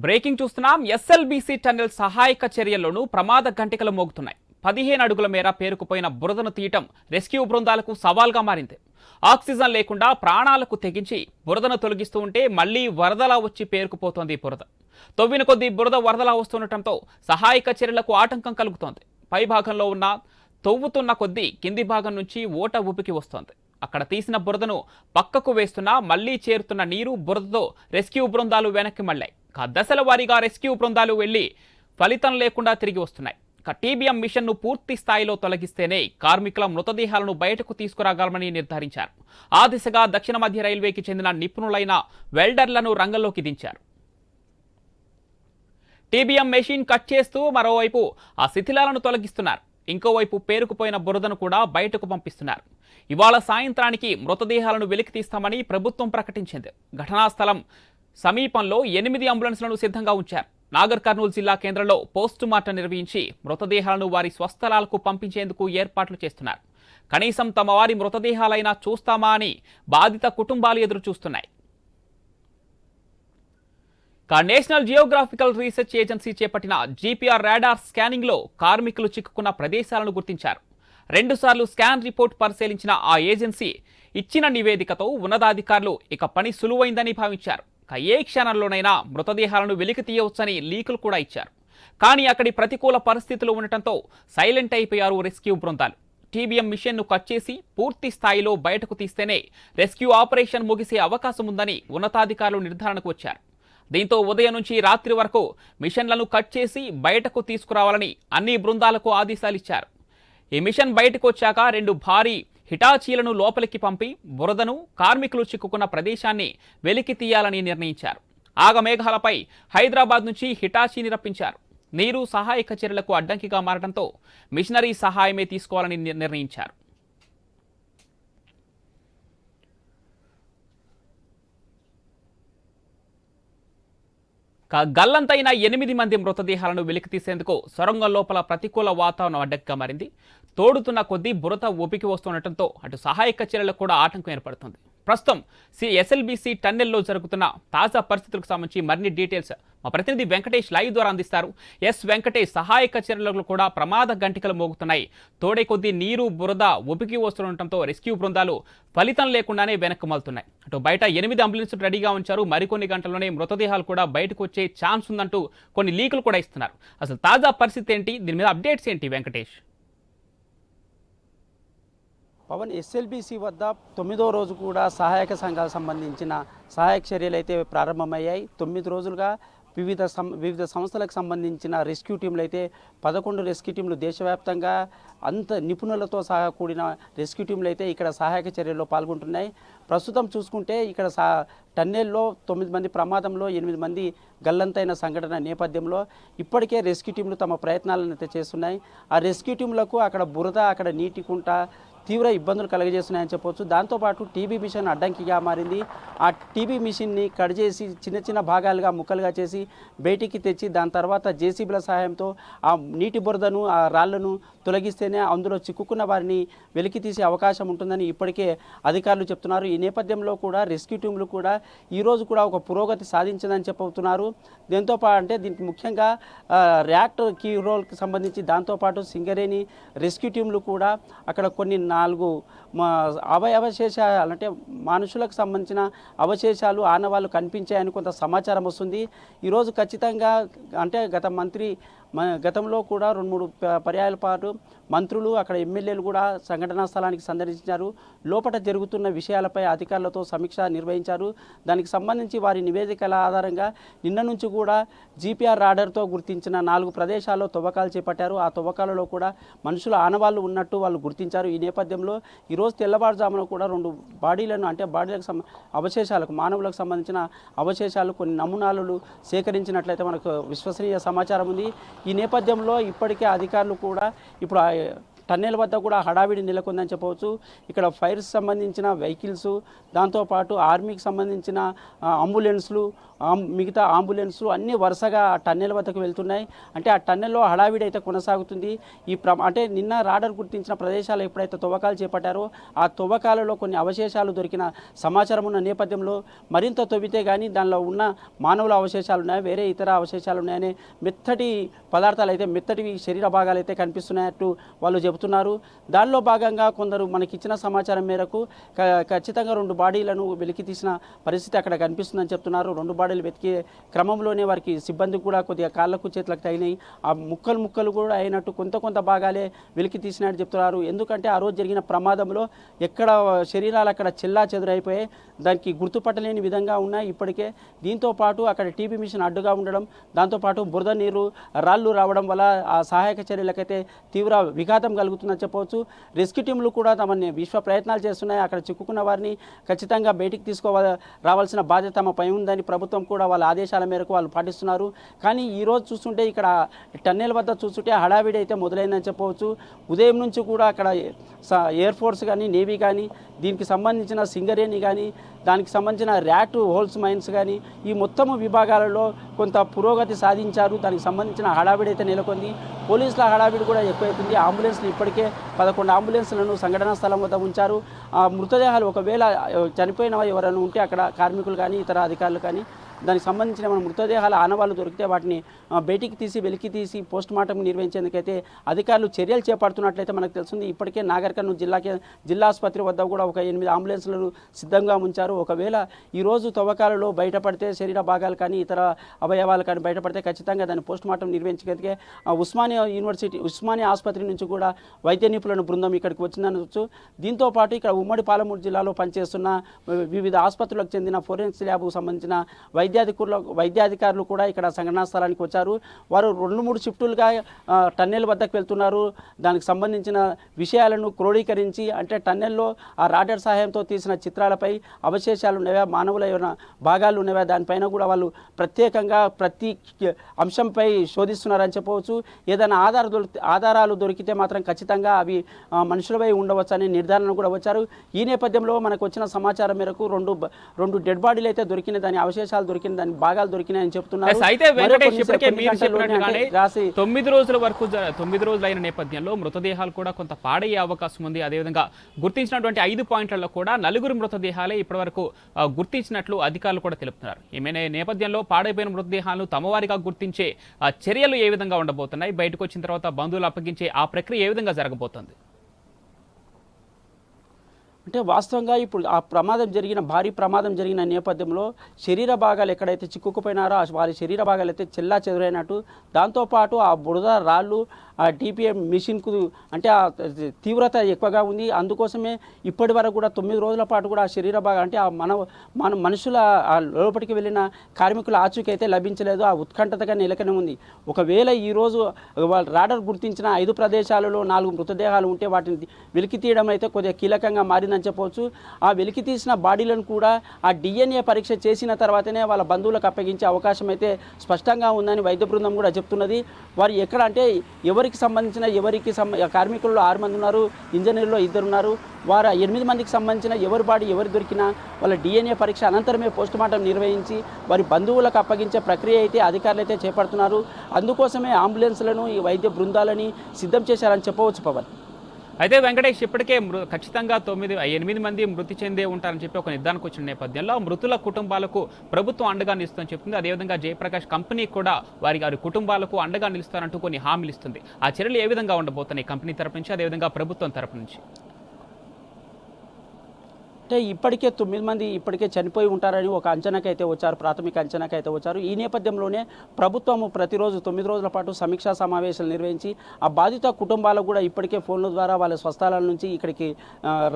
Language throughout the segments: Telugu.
బ్రేకింగ్ చూస్తున్నాం. ఎస్ఎల్బీసీ టన్నెల్ సహాయక చర్యల్లోనూ ప్రమాద గంటికలు మోగుతున్నాయి. 15 అడుగుల మేర పేరుకుపోయిన బురదను తీయటం రెస్క్యూ బృందాలకు సవాల్గా మారింది. ఆక్సిజన్ లేకుండా ప్రాణాలకు తెగించి బురదను తొలగిస్తూ ఉంటే మళ్లీ వరదలా వచ్చి పేరుకుపోతోంది బురద. తవ్విన కొద్దీ బురద వరదలా వస్తుండటంతో సహాయక చర్యలకు ఆటంకం కలుగుతోంది. పై భాగంలో ఉన్న తవ్వుతున్న కొద్దీ కింది భాగం నుంచి ఓట ఉబికి వస్తోంది. అక్కడ తీసిన బురదను పక్కకు వేస్తున్నా మళ్లీ చేరుతున్న నీరు బురదతో రెస్క్యూ బృందాలు వెనక్కి మళ్లాయి. దశల వారీగా రెస్క్యూ బృందాలు వెళ్లి ఫలితం లేకుండా తిరిగి వస్తున్నాయి. టీబీఎం మిషన్ను పూర్తి స్థాయిలో తొలగిస్తేనే కార్మికుల మృతదేహాలను బయటకు తీసుకురాగలమని నిర్ధారించారు. ఆ దిశగా దక్షిణ మధ్య రైల్వేకి చెందిన నిపుణులైన వెల్డర్లను రంగంలోకి దించారు. టీబీఎం మెషిన్ కట్ చేస్తూ మరోవైపు ఆ శిథిలాలను తొలగిస్తున్నారు. ఇంకోవైపు పేరుకుపోయిన బురదను కూడా బయటకు పంపిస్తున్నారు. ఇవాళ సాయంత్రానికి మృతదేహాలను వెలికి తీస్తామని ప్రభుత్వం ప్రకటించింది. ఘటనా స్థలం సమీపంలో 8 అంబులెన్స్లను సిద్ధంగా ఉంచారు. నాగర్ కర్నూలు జిల్లా కేంద్రంలో పోస్టు మార్టం నిర్వహించి మృతదేహాలను వారి స్వస్థలాలకు పంపించేందుకు ఏర్పాట్లు చేస్తున్నారు. కనీసం తమ వారి మృతదేహాలైనా చూస్తామా అని బాధిత కుటుంబాలు ఎదురు చూస్తున్నాయి. నేషనల్ జియోగ్రాఫికల్ రీసెర్చ్ ఏజెన్సీ చేపట్టిన జీపీఆర్ రాడార్ స్కానింగ్లో కార్మికులు చిక్కుకున్న ప్రదేశాలను గుర్తించారు. 2 సార్లు స్కాన్ రిపోర్ట్ పరిశీలించిన ఆ ఏజెన్సీ ఇచ్చిన నివేదికతో ఉన్నతాధికారులు ఇక పని సులువైందని భావించారు. ఏ క్షణంలోనైనా మృతదేహాలను వెలికి తీయవచ్చని లీకులు కూడా ఇచ్చారు. కానీ అక్కడి ప్రతికూల పరిస్థితులు ఉండటంతో సైలెంట్ అయిపోయారు రెస్క్యూ బృందాలు. టీబీఎం మిషన్ను కట్ చేసి పూర్తి స్థాయిలో బయటకు తీస్తేనే రెస్క్యూ ఆపరేషన్ ముగిసే అవకాశం ఉందని ఉన్నతాధికారులు నిర్ధారణకు వచ్చారు. దీంతో ఉదయం నుంచి రాత్రి వరకు మిషన్లను కట్ చేసి బయటకు తీసుకురావాలని అన్ని బృందాలకు ఆదేశాలిచ్చారు. ఈ మిషన్ బయటకు వచ్చాక 2 భారీ హిటాచీలను లోపలికి పంపి బురదను కార్మికులు చిక్కుకున్న ప్రదేశాన్ని వెలికి తీయాలని నిర్ణయించారు. ఆగమేఘాలపై హైదరాబాద్ నుంచి హిటాచీని రప్పించారు. నీరు సహాయక చర్యలకు అడ్డంకిగా మారడంతో మిషనరీ సహాయమే తీసుకోవాలని నిర్ణయించారు. గల్లంతైన 8 మంది మృతదేహాలను వెలికి తీసేందుకు సొరంగం లోపల ప్రతికూల వాతావరణం అడ్డంకిగా మారింది. తోడుతున్న కొద్దీ బురద ఊపికి వస్తుండటంతో అటు సహాయక చర్యలకు కూడా ఆటంకం ఏర్పడుతుంది. ప్రస్తుతం ఎస్ఎల్బీసీ టన్నెల్లో జరుగుతున్న తాజా పరిస్థితులకు సంబంధించి మరిన్ని డీటెయిల్స్ మా ప్రతినిధి వెంకటేష్ లైవ్ ద్వారా అందిస్తారు. వెంకటేష్, సహాయక చర్యలకు కూడా ప్రమాద గంటికలు మోగుతున్నాయి. తోడే కొద్దీ నీరు బురద ఉబికి వస్తుండటంతో రెస్క్యూ బృందాలు ఫలితం లేకుండానే వెనక్కి మళ్తున్నాయి. అటు బయట 8 అంబులెన్స్లు రెడీగా ఉంచారు. మరికొన్ని గంటల్లోనే మృతదేహాలు కూడా బయటకు వచ్చే ఛాన్స్ ఉందంటూ కొన్ని లీకులు కూడా ఇస్తున్నారు. అసలు తాజా పరిస్థితి ఏంటి? దీని మీద అప్డేట్స్ ఏంటి వెంకటేష్? పవన్, ఎస్ఎల్బీసీ వద్ద 9వ రోజు కూడా సహాయక సంఘాలకు సంబంధించిన సహాయక చర్యలు అయితే ప్రారంభమయ్యాయి. 9 రోజులుగా వివిధ సంస్థలకు సంబంధించిన రెస్క్యూ టీంలు అయితే 11 రెస్క్యూ టీంలు దేశవ్యాప్తంగా అంత నిపుణులతో సహా కూడిన రెస్క్యూ టీంలు అయితే ఇక్కడ సహాయక చర్యల్లో పాల్గొంటున్నాయి. ప్రస్తుతం చూసుకుంటే ఇక్కడ టన్నెల్లో 9 మంది ప్రమాదంలో 8 మంది గల్లంతైన సంఘటన నేపథ్యంలో ఇప్పటికే రెస్క్యూ టీంలు తమ ప్రయత్నాలను అయితే చేస్తున్నాయి. ఆ రెస్క్యూ టీంలకు అక్కడ బురద, అక్కడ నీటి కుంట తీవ్ర ఇబ్బందులు కలుగజేస్తున్నాయని చెప్పవచ్చు. దాంతోపాటు టీబీ మిషన్ అడ్డంకిగా మారింది. ఆ టీబీ మిషన్ని కట్ చేసి చిన్న భాగాలుగా ముక్కలుగా చేసి బయటికి తెచ్చి దాని తర్వాత జేసీబీల సహాయంతో ఆ నీటి బురదను, ఆ రాళ్లను తొలగిస్తేనే అందులో చిక్కుకున్న వారిని వెలికి తీసే అవకాశం ఉంటుందని ఇప్పటికే అధికారులు చెప్తున్నారు. ఈ నేపథ్యంలో కూడా రెస్క్యూ టీంలు కూడా ఈరోజు కూడా ఒక పురోగతి సాధించిందని చెప్తున్నారు. దీనికి ముఖ్యంగా రియాక్టర్ కీ రోల్కి సంబంధించి దాంతోపాటు సింగరేణి రెస్క్యూ టీంలు కూడా అక్కడ కొన్ని 4 అవశేషాలు, అంటే మనుషులకు సంబంధించిన అవశేషాలు, ఆనవాళ్ళు కనిపించాయని కొంత సమాచారం వస్తుంది. ఈరోజు ఖచ్చితంగా అంటే గతంలో కూడా 2-3 పర్యాయాల పాటు మంత్రులు, అక్కడ ఎమ్మెల్యేలు కూడా సంఘటనా స్థలానికి సందర్శించారు. లోపల జరుగుతున్న విషయాలపై అధికారులతో సమీక్ష నిర్వహించారు. దానికి సంబంధించి వారి నివేదికల ఆధారంగా నిన్న నుంచి కూడా జీపీఆర్ రాడార్తో గుర్తించిన 4 ప్రదేశాల్లో తవ్వకాలు చేపట్టారు. ఆ తవ్వకాలలో కూడా మనుషుల ఆనవాళ్ళు ఉన్నట్టు వాళ్ళు గుర్తించారు. ఈ నేపథ్యంలో ఈరోజు తెల్లవారుజామున కూడా 2 బాడీలను, అంటే అవశేషాలకు, మానవులకు సంబంధించిన అవశేషాలు, కొన్ని నమూనాలు సేకరించినట్లయితే మనకు విశ్వసనీయ సమాచారం ఉంది. ఈ నేపథ్యంలో ఇప్పటికే అధికారులు కూడా ఇప్పుడు టన్నెల్ వద్ద కూడా హడావిడి నెలకొందని చెప్పవచ్చు. ఇక్కడ ఫైర్స్ సంబంధించిన వెహికల్స్, దాంతోపాటు ఆర్మీకి సంబంధించిన అంబులెన్స్లు, మిగతా అంబులెన్స్లు అన్నీ వరుసగా ఆ టన్నెల్ వద్దకు వెళ్తున్నాయి. అంటే ఆ టన్నెల్లో హడావిడి అయితే కొనసాగుతుంది. అంటే నిన్న రాడర్ గుర్తించిన ప్రదేశాలు ఎప్పుడైతే తవ్వకాలు చేపట్టారో ఆ తవ్వకాలలో కొన్ని అవశేషాలు దొరికిన సమాచారం ఉన్న నేపథ్యంలో మరింత తవ్వితే కానీ దానిలో ఉన్న మానవుల అవశేషాలు ఉన్నాయి, వేరే ఇతర అవశేషాలు ఉన్నాయని మెత్తటి పదార్థాలు అయితే మెత్తటివి శరీర భాగాలు అయితే కనిపిస్తున్నాయట్టు వాళ్ళు చెబుతున్నారు. దానిలో భాగంగా కొందరు మనకిచ్చిన సమాచారం మేరకు ఖచ్చితంగా 2 బాడీలను వెలికి తీసిన పరిస్థితి అక్కడ కనిపిస్తుందని చెప్తున్నారు. 2 బాడీలు వెతికే క్రమంలోనే వారికి సిబ్బందికి కూడా కొద్దిగా కాళ్ళకు చేతులకు తగినాయి. ఆ ముక్కలు కూడా అయినట్టు కొంత భాగాలే వెలికి తీసినట్టు చెప్తున్నారు. ఎందుకంటే ఆ రోజు జరిగిన ప్రమాదంలో ఎక్కడ శరీరాలు అక్కడ చెల్లా చెదురైపోయాయి, దానికి గుర్తుపట్టలేని విధంగా ఉన్నాయి ఇప్పటికే. దీంతో పాటు అక్కడ టీబీ మిషన్ అడ్డుగా ఉండడం, దాంతోపాటు బురద నీరు రాళ్ళు రావడం వల్ల ఆ సహాయక చర్యలకైతే తీవ్ర విఘాతం కలుగుతుందని చెప్పవచ్చు. రెస్క్యూ టీంలు కూడా తమని విశ్వ ప్రయత్నాలు చేస్తున్నాయి. అక్కడ చిక్కుకున్న వారిని ఖచ్చితంగా బయటికి రావాల్సిన బాధ్యత తమపై ఉందని ప్రభుత్వం కూడా వాళ్ళ ఆదేశాల మేరకు వాళ్ళు పాటిస్తున్నారు. కానీ ఈరోజు చూస్తుంటే ఇక్కడ టన్నెల్ వద్ద చూస్తుంటే హడావిడి అయితే మొదలైందని చెప్పవచ్చు. ఉదయం నుంచి కూడా అక్కడ ఎయిర్ ఫోర్స్ కానీ, నేవీ కానీ, దీనికి సంబంధించిన సింగరేణి కానీ, దానికి సంబంధించిన ర్యాట్ హోల్స్ మైన్స్ కానీ, ఈ మొత్తము విభాగాలలో కొంత పురోగతి సాధించారు. దానికి సంబంధించిన హడావిడి అయితే నెలకొంది. పోలీసుల హడావిడి కూడా ఎక్కువైతుంది. అంబులెన్స్లు ఇప్పటికే 11 అంబులెన్స్లను సంఘటనా స్థలం వద్ద ఉంచారు. ఆ మృతదేహాలు ఒకవేళ చనిపోయిన ఎవరైనా ఉంటే అక్కడ కార్మికులు కానీ ఇతర అధికారులు కానీ దానికి సంబంధించిన మన మృతదేహాల ఆనవాళ్ళు దొరికితే వాటిని బయటికి తీసి వెలికి తీసి పోస్ట్ మార్టం నిర్వహించేందుకైతే అధికారులు చర్యలు చేపడుతున్నట్లయితే మనకు తెలుస్తుంది. ఇప్పటికే నాగర్ కర్నూలు జిల్లా ఆసుపత్రి వద్ద కూడా ఒక 8 అంబులెన్స్లను సిద్ధంగా ఉంచారు. ఒకవేళ ఈరోజు తవ్వకాలలో బయటపడితే శరీర భాగాలు కానీ ఇతర అవయవాలు కానీ బయటపడితే ఖచ్చితంగా దాన్ని పోస్ట్ మార్టం నిర్వహించేందుకే ఉస్మానియా ఆసుపత్రి నుంచి కూడా వైద్య నిపుణుల బృందం ఇక్కడికి వచ్చిందనవచ్చు. దీంతో పాటు ఇక్కడ ఉమ్మడి పాలమూరు జిల్లాలో పనిచేస్తున్న వివిధ ఆసుపత్రులకు చెందిన ఫోరెన్సిక్ ల్యాబ్కు సంబంధించిన వైద్యాధికారులు కూడా ఇక్కడ సంఘటనా స్థలానికి వచ్చారు. వారు 2-3 షిఫ్టులుగా టన్నెల్ వద్దకు వెళ్తున్నారు. దానికి సంబంధించిన విషయాలను క్రోడీకరించి, అంటే టన్నెల్లో ఆ రాడర్ సహాయంతో తీసిన చిత్రాలపై అవశేషాలు ఉన్నవా, మానవుల ఏమైనా భాగాలు ఉన్నవా, దానిపైన కూడా వాళ్ళు ప్రత్యేకంగా ప్రతి అంశంపై శోధిస్తున్నారని చెప్పవచ్చు. ఏదైనా ఆధారాలు దొరికితే మాత్రం ఖచ్చితంగా అవి మనుషులపై ఉండవచ్చు అనే నిర్ధారణ కూడా వచ్చారు. ఈ నేపథ్యంలో మనకు వచ్చిన సమాచారం మేరకు 2 డెడ్ బాడీలు అయితే దొరికిన, దాని అవశేషాలు దొరికిన, దాని భాగాలు దొరికినాయని చెప్తున్నారు. అయితే వెంకటేష్ ఇప్పటికే మీరు చెప్పినట్లుగానే 9 రోజుల వరకు 9 రోజులు అయిన నేపథ్యంలో మృతదేహాలు కూడా కొంత పాడయ్యే అవకాశం ఉంది. అదేవిధంగా గుర్తించినటువంటి 5 పాయింట్లలో కూడా 4 మృతదేహాలే ఇప్పటివరకు గుర్తించినట్లు అధికారులు కూడా తెలుపుతున్నారు. ఈ నేపథ్యంలో పాడైపోయిన మృతదేహాలను తమవారిగా గుర్తించే చర్యలు ఏ విధంగా ఉండబోతున్నాయి, బయటకు వచ్చిన తర్వాత బంధువులు అప్పగించే ఆ ప్రక్రియ ఏ విధంగా జరగబోతోంది? అంటే వాస్తవంగా ఇప్పుడు ఆ భారీ ప్రమాదం జరిగిన నేపథ్యంలో శరీర భాగాలు ఎక్కడైతే చిక్కుకుపోయినారో వారి శరీర భాగాలు అయితే చెల్లా చెదురైనట్టు, దాంతోపాటు ఆ బురద రాళ్ళు ఆ టీపీఎం మిషన్కు అంటే ఆ తీవ్రత ఎక్కువగా ఉంది. అందుకోసమే ఇప్పటి వరకు కూడా 9 రోజుల పాటు కూడా ఆ శరీర భాగం అంటే ఆ మన మనుషుల ఆ లోపలికి వెళ్ళిన కార్మికుల ఆచూకీ అయితే లభించలేదు. ఆ ఉత్కంఠతగా నెలకొనే ఉంది. ఒకవేళ ఈరోజు రాడర్ గుర్తించిన 5 ప్రదేశాలలో 4 మృతదేహాలు ఉంటే వాటిని వెలికి తీయడం అయితే కొద్దిగా కీలకంగా మారిందని చెప్పవచ్చు. ఆ వెలికి తీసిన బాడీలను కూడా ఆ డిఎన్ఏ పరీక్ష చేసిన తర్వాతనే వాళ్ళ బంధువులకు అప్పగించే అవకాశం అయితే స్పష్టంగా ఉందని వైద్య బృందం కూడా చెప్తున్నది. వారు ఎక్కడ అంటే ఎవరికి సంబంధించిన కార్మికుల్లో 6 మంది ఉన్నారు, ఇంజనీర్లో 2 ఉన్నారు. వారు 8 మందికి సంబంధించిన ఎవరి బాడీ ఎవరు దొరికినా వాళ్ళ డిఎన్ఏ పరీక్ష అనంతరమే పోస్ట్ మార్టం నిర్వహించి వారి బంధువులకు అప్పగించే ప్రక్రియ అయితే అధికారులు అయితే చేపడుతున్నారు. అందుకోసమే అంబులెన్స్లను ఈ వైద్య బృందాలని సిద్ధం చేశారని చెప్పవచ్చు పవన్. అయితే వెంకటేష్ ఇప్పటికే ఖచ్చితంగా 8 మంది మృతి చెందే ఉంటారని చెప్పి ఒక నిర్ధారణకు వచ్చిన నేపథ్యంలో మృతుల కుటుంబాలకు ప్రభుత్వం అండగా నిలుస్తుందని చెప్తుంది. అదేవిధంగా జయప్రకాష్ కంపెనీ కూడా వారి కుటుంబాలకు అండగా నిలుస్తారంటూ కొన్ని హామీలు ఇస్తుంది. ఆ చర్యలు ఏ విధంగా ఉండబోతున్నాయి కంపెనీ తరపు నుంచి, అదేవిధంగా ప్రభుత్వం తరపు నుంచి? అంటే ఇప్పటికే 9 మంది ఇప్పటికే చనిపోయి ఉంటారని ఒక అంచనాకైతే వచ్చారు, ప్రాథమిక అంచనాకైతే వచ్చారు. ఈ నేపథ్యంలోనే ప్రభుత్వము ప్రతిరోజు 9 రోజుల పాటు సమీక్షా సమావేశాలు నిర్వహించి ఆ బాధిత కుటుంబాలకు కూడా ఇప్పటికే ఫోన్ల ద్వారా వాళ్ళ స్వస్థలాల నుంచి ఇక్కడికి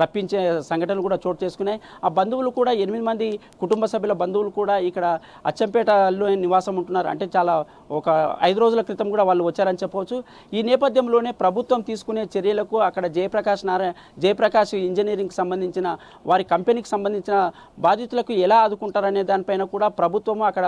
రప్పించే సంఘటనలు కూడా చోటు చేసుకున్నాయి. ఆ బంధువులు కూడా 8 మంది కుటుంబ సభ్యుల బంధువులు కూడా ఇక్కడ అచ్చంపేటలో నివాసం ఉంటున్నారు. అంటే చాలా ఒక 5 రోజుల క్రితం కూడా వాళ్ళు వచ్చారని చెప్పవచ్చు. ఈ నేపథ్యంలోనే ప్రభుత్వం తీసుకునే చర్యలకు అక్కడ జయప్రకాష్ ఇంజనీరింగ్కి సంబంధించిన వారికి మరి కంపెనీకి సంబంధించిన బాధితులకు ఎలా ఆదుకుంటారనే దానిపైన కూడా ప్రభుత్వం అక్కడ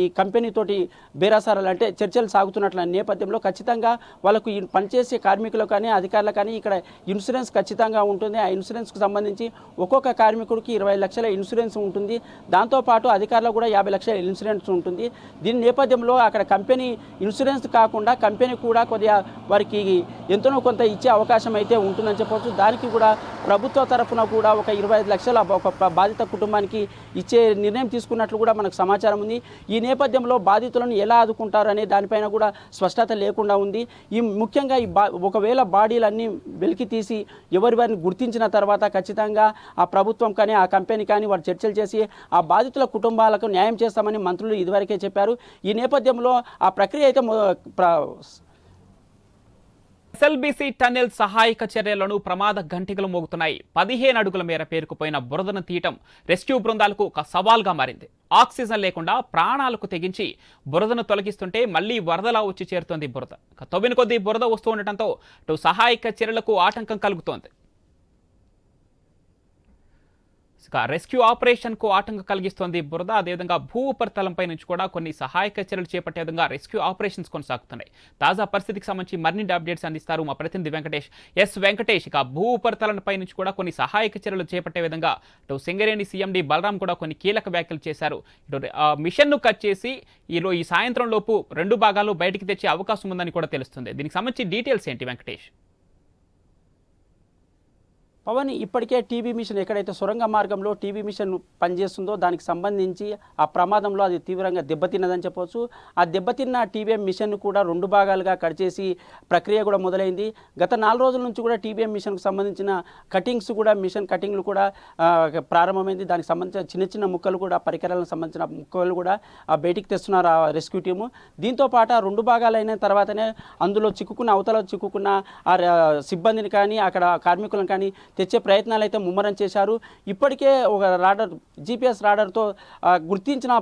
ఈ కంపెనీతోటి బేరాసారాలు అంటే చర్చలు సాగుతున్నట్ల నేపథ్యంలో ఖచ్చితంగా వాళ్ళకు ఈ పనిచేసే కార్మికులకు కానీ అధికారులకు కానీ ఇక్కడ ఇన్సూరెన్స్ ఖచ్చితంగా ఉంటుంది. ఆ ఇన్సూరెన్స్కి సంబంధించి ఒక్కొక్క కార్మికుడికి 20 లక్షల ఇన్సూరెన్స్ ఉంటుంది. దాంతోపాటు అధికారులకు కూడా 50 లక్షల ఇన్సూరెన్స్ ఉంటుంది. దీని నేపథ్యంలో అక్కడ కంపెనీ ఇన్సూరెన్స్ కాకుండా కంపెనీ కూడా కొద్దిగా వారికి ఎంతనో కొంత ఇచ్చే అవకాశం అయితే ఉంటుందని చెప్పవచ్చు. దానికి కూడా ప్రభుత్వ తరఫున కూడా ఒక 25 లక్షల ఒక బాధిత కుటుంబానికి ఇచ్చే నిర్ణయం తీసుకున్నట్లు కూడా మనకు సమాచారం ఉంది. ఈ నేపథ్యంలో బాధితులను ఎలా ఆదుకుంటారు అనే దానిపైన కూడా స్పష్టత లేకుండా ఉంది. ఈ ముఖ్యంగా ఒకవేళ బాడీలన్నీ వెలికి తీసి వారిని గుర్తించిన తర్వాత ఖచ్చితంగా ఆ ప్రభుత్వం కానీ ఆ కంపెనీ కానీ వారు చర్చలు చేసి ఆ బాధితుల కుటుంబాలకు న్యాయం చేస్తామని మంత్రులు ఇదివరకే చెప్పారు. ఈ నేపథ్యంలో ఆ ప్రక్రియ అయితే ఎస్ఎల్బీసీ టన్నెల్ సహాయక చర్యలను ప్రమాద ఘంటికలు మోగుతున్నాయి. 15 అడుగుల మేర పేరుకుపోయిన బురదను తీయటం రెస్క్యూ బృందాలకు ఒక సవాల్గా మారింది. ఆక్సిజన్ లేకుండా ప్రాణాలకు తెగించి బురదను తొలగిస్తుంటే మళ్లీ వరదలా వచ్చి చేరుతోంది బురద. తవ్విన కొద్దీ బురద వస్తూ ఉండటంతో సహాయక చర్యలకు ఆటంకం కలుగుతోంది. రెస్క్యూ ఆపరేషన్ కు ఆటంకం కలిగిస్తోంది బురద. అదేవిధంగా భూ ఉపరితలంపై నుంచి కూడా కొన్ని సహాయక చర్యలు చేపట్టే విధంగా రెస్క్యూ ఆపరేషన్స్ కొనసాగుతున్నాయి. తాజా పరిస్థితికి సంబంధించి మరిన్ని అప్డేట్స్ అందిస్తారు మా ప్రతినిధి వెంకటేష్. వెంకటేష్, భూ ఉపరితలంపై నుంచి కూడా కొన్ని సహాయక చర్యలు చేపట్టే విధంగా సింగరేణి సీఎండి బలరాం కూడా కొన్ని కీలక వ్యాఖ్యలు చేశారు. మిషన్ ను కట్ చేసి ఈ సాయంత్రం లోపు 2 భాగాలు బయటికి తెచ్చే అవకాశం ఉందని కూడా తెలుస్తుంది. దీనికి సంబంధించి డీటెయిల్స్ ఏంటి వెంకటేష్? పవన్, ఇప్పటికే టీబీ మిషన్ ఎక్కడైతే సొరంగ మార్గంలో టీబీ మిషన్ పనిచేస్తుందో దానికి సంబంధించి ఆ ప్రమాదంలో అది తీవ్రంగా దెబ్బతిన్నదని చెప్పవచ్చు. ఆ దెబ్బతిన్న టీబీఎం మిషన్ను కూడా 2 భాగాలుగా కట్ చేసి ప్రక్రియ కూడా మొదలైంది. గత 4 రోజుల నుంచి కూడా టీబీఎం మిషన్కు సంబంధించిన కటింగ్స్ కూడా మిషన్ కటింగ్లు కూడా ప్రారంభమైంది. దానికి సంబంధించిన చిన్న చిన్న ముక్కలు కూడా పరికరాలకు సంబంధించిన ముక్కలు కూడా బయటికి తెస్తున్నారు ఆ రెస్క్యూ టీము. దీంతో పాటు 2 భాగాలైన తర్వాతనే అందులో అవతల చిక్కుకున్న ఆ సిబ్బందిని కానీ అక్కడ కార్మికులను కానీ తెచ్చే ప్రయత్నాలు అయితే ముమ్మరం చేశారు. ఇప్పటికే ఒక జీపీఎస్ రాడర్తో గుర్తించిన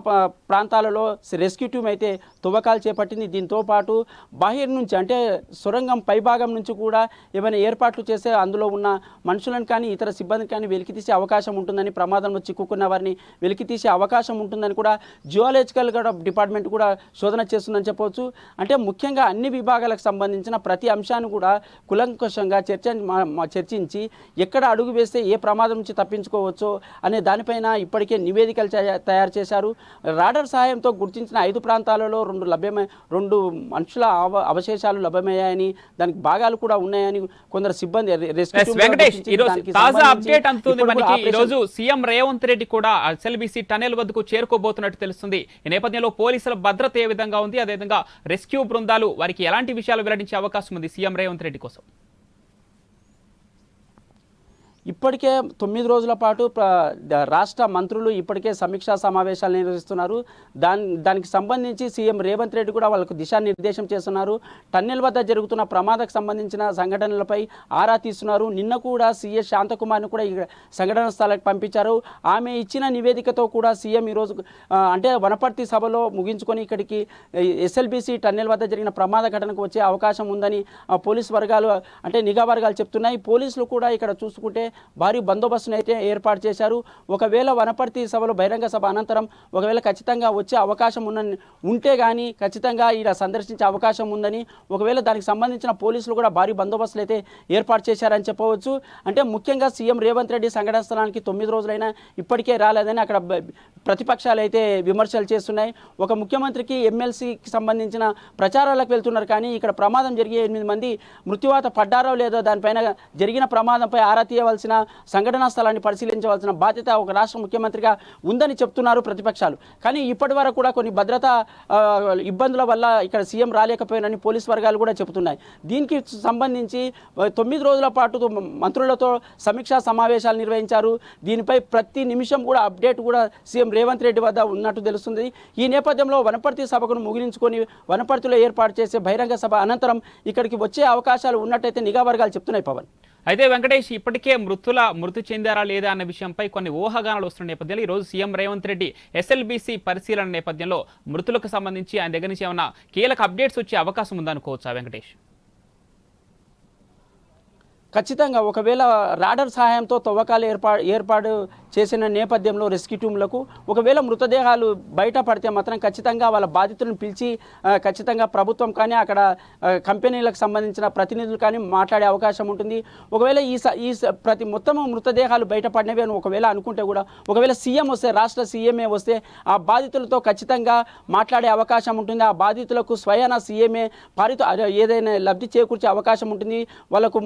ప్రాంతాలలో రెస్క్యూ టీమ్ అయితే తువ్వకాలు చేపట్టింది. దీంతో పాటు బాహ్య నుంచి అంటే సొరంగం పైభాగం నుంచి కూడా ఏమైనా ఏర్పాట్లు చేస్తే అందులో ఉన్న మనుషులను కానీ ఇతర సిబ్బందిని కానీ వెలికితీసే అవకాశం ఉంటుందని, ప్రమాదంలో చిక్కుకున్న వారిని వెలికితీసే అవకాశం ఉంటుందని కూడా జియోలాజికల్ డిపార్ట్మెంట్ కూడా శోధన చేస్తుందని చెప్పవచ్చు. అంటే ముఖ్యంగా అన్ని విభాగాలకు సంబంధించిన ప్రతి అంశాన్ని కూడా కులంకుషంగా చర్చించి ఎక్కడ అడుగు వేస్తే ఏ ప్రమాదం నుంచి తప్పించుకోవచ్చో అనే దానిపైన ఇప్పటికే నివేదికలు తయారు చేశారు. రాడర్ సహాయంతో గుర్తించిన 5 ప్రాంతాలలో 2 మనుషుల అవశేషాలు లభ్యమయ్యాయని, దానికి భాగాలు కూడా ఉన్నాయని కొందరు సిబ్బంది సీఎం రేవంత్ రెడ్డి కూడా ఎస్ఎల్బీసీ టనెల్ వద్దకు చేరుకోబోతున్నట్టు తెలుస్తుంది. ఈ నేపథ్యంలో పోలీసుల భద్రత ఏ విధంగా ఉంది, అదేవిధంగా రెస్క్యూ బృందాలు వారికి ఎలాంటి విషయాలు వెల్లడించే అవకాశం ఉంది సీఎం రేవంత్ రెడ్డి కోసం? ఇప్పటికే 9 రోజుల పాటు రాష్ట్ర మంత్రులు ఇప్పటికే సమీక్షా సమావేశాలు నిర్వహిస్తున్నారు. దానికి సంబంధించి సీఎం రేవంత్ రెడ్డి కూడా వాళ్ళకు దిశానిర్దేశం చేస్తున్నారు. టన్నెల్ వద్ద జరుగుతున్న ప్రమాదకు సంబంధించిన సంఘటనలపై ఆరా తీస్తున్నారు. నిన్న కూడా సీఎస్ శాంతకుమార్ని కూడా సంఘటన స్థలానికి పంపించారు. ఆమె ఇచ్చిన నివేదికతో కూడా సీఎం ఈరోజు అంటే వనపర్తి సభలో ముగించుకొని ఇక్కడికి ఎస్ఎల్బీసీ టన్నెల్ వద్ద జరిగిన ప్రమాద ఘటనకు వచ్చే అవకాశం ఉందని పోలీసు వర్గాలు అంటే నిఘా వర్గాలు చెప్తున్నాయి. పోలీసులు కూడా ఇక్కడ చూసుకుంటే భారీ బందోబస్తును అయితే ఏర్పాటు చేశారు. ఒకవేళ వనపర్తి సభలో బహిరంగ సభ అనంతరం ఒకవేళ ఖచ్చితంగా వచ్చే అవకాశం ఉంటే కానీ ఖచ్చితంగా ఇలా సందర్శించే అవకాశం ఉందని, ఒకవేళ దానికి సంబంధించిన పోలీసులు కూడా భారీ బందోబస్తులు అయితే ఏర్పాటు చేశారని చెప్పవచ్చు. అంటే ముఖ్యంగా సీఎం రేవంత్ రెడ్డి సంఘటన స్థలానికి 9 రోజులైనా ఇప్పటికే రాలేదని అక్కడ ప్రతిపక్షాలు అయితే విమర్శలు చేస్తున్నాయి. ఒక ముఖ్యమంత్రికి ఎమ్మెల్సీకి సంబంధించిన ప్రచారాలకు వెళ్తున్నారు, కానీ ఇక్కడ ప్రమాదం జరిగే 8 మంది మృత్యువాత పడ్డారో లేదో దానిపైన జరిగిన ప్రమాదంపై ఆరా తీయవలసిన సంఘటనా స్థలాన్ని పరిశీలించవలసిన బాధ్యత ఒక రాష్ట్ర ముఖ్యమంత్రిగా ఉందని చెప్తున్నారు ప్రతిపక్షాలు. కానీ ఇప్పటి వరకు కూడా కొన్ని భద్రతా ఇబ్బందుల వల్ల ఇక్కడ సీఎం రాలేకపోయినని పోలీస్ వర్గాలు కూడా చెబుతున్నాయి. దీనికి సంబంధించి 9 రోజుల పాటు మంత్రులతో సమీక్షా సమావేశాలు నిర్వహించారు. దీనిపై ప్రతి నిమిషం కూడా అప్డేట్ కూడా సీఎం రేవంత్ రెడ్డి వద్ద ఉన్నట్టు తెలుస్తుంది. ఈ నేపథ్యంలో వనపర్తి సభకు ముగించుకొని వనపర్తిలో ఏర్పాటు చేసే బహిరంగ సభ అనంతరం ఇక్కడికి వచ్చే అవకాశాలు ఉన్నట్టయితే నిఘా వర్గాలు చెప్తున్నాయి. పవన్, అయితే వెంకటేష్, ఇప్పటికే మృతి చెందారా లేదా అన్న విషయంపై కొన్ని ఊహాగానాలు వస్తున్న నేపథ్యంలో ఈరోజు సీఎం రేవంత్ రెడ్డి ఎస్ఎల్బీసీ పరిశీలన నేపథ్యంలో మృతులకు సంబంధించి ఆయన దగ్గర నుంచి ఏమన్నా కీలక అప్డేట్స్ వచ్చే అవకాశం ఉందనుకోవచ్చా వెంకటేష్? ఖచ్చితంగా ఒకవేళ రాడర్ సహాయంతో తవ్వకాలు ఏర్పాటు చేసిన నేపథ్యంలో రెస్క్యూ టీంలకు ఒకవేళ మృతదేహాలు బయటపడితే మాత్రం ఖచ్చితంగా వాళ్ళ బాధితులను పిలిచి ఖచ్చితంగా ప్రభుత్వం కానీ అక్కడ కంపెనీలకు సంబంధించిన ప్రతినిధులు కానీ మాట్లాడే అవకాశం ఉంటుంది. ఒకవేళ ప్రతి మొత్తం మృతదేహాలు బయటపడినవి అని ఒకవేళ అనుకుంటే కూడా ఒకవేళ సీఎం వస్తే, రాష్ట్ర సీఎంఏ వస్తే ఆ బాధితులతో ఖచ్చితంగా మాట్లాడే అవకాశం ఉంటుంది. ఆ బాధితులకు స్వయాన సీఎంఏ ఏదైనా లబ్ధి చేకూర్చే అవకాశం ఉంటుంది. వాళ్ళకు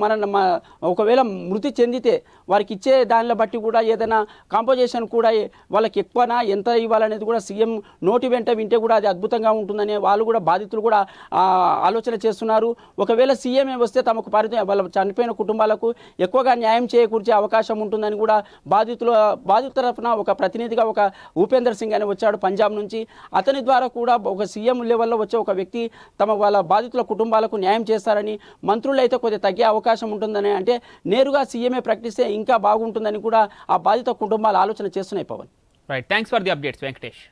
ఒకవేళ మృతి చెందితే వారికి ఇచ్చే దానిని బట్టి కూడా ఏదైనా కాంపోజిషన్ కూడా వాళ్ళకి ఎక్కువనా ఎంత ఇవ్వాలనేది కూడా సీఎం నోటి వెంట వింటే కూడా అది అద్భుతంగా ఉంటుందని వాళ్ళు కూడా బాధితులు కూడా ఆలోచన చేస్తున్నారు. ఒకవేళ సీఎంఏ వస్తే తమకు వాళ్ళ చనిపోయిన కుటుంబాలకు ఎక్కువగా న్యాయం చేకూర్చే అవకాశం ఉంటుందని కూడా బాధితుల తరఫున ఒక ప్రతినిధిగా ఒక ఉపేందర్ సింగ్ అని వచ్చాడు పంజాబ్ నుంచి. అతని ద్వారా కూడా ఒక సీఎం లెవెల్లో వచ్చే ఒక వ్యక్తి వాళ్ళ బాధితుల కుటుంబాలకు న్యాయం చేస్తారని, మంత్రులు అయితే కొద్దిగా తగ్గే అవకాశం ఉంటుందని, అంటే నేరుగా సీఎంఏ ప్రకటిస్తే ఇంకా బాగుంటుందని కూడా ఆ బాధిత కుటుంబాలు ఆలోచన చేస్తున్నాయి. Pavan, right, thanks for the updates Venkatesh.